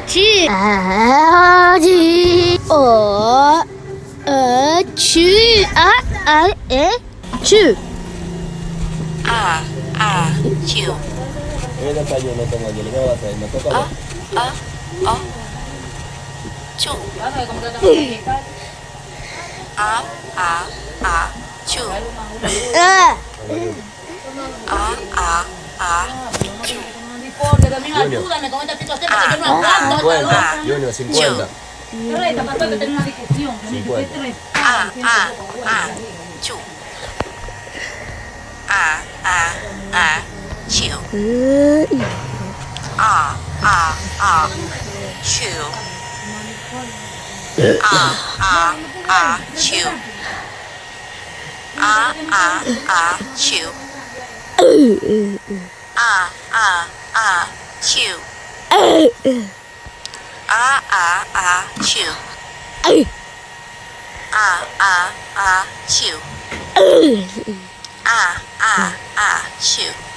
Chi. Chi. O. Chi. Chu. Chu. Ela tayo na tama dyan. Ikaw atay. Matatawa. Chu. Chu. Chu. Junior, 50. 50. Chu. Chu. Chu. Chu. Chu. Chu. Chu. Chu. Chu.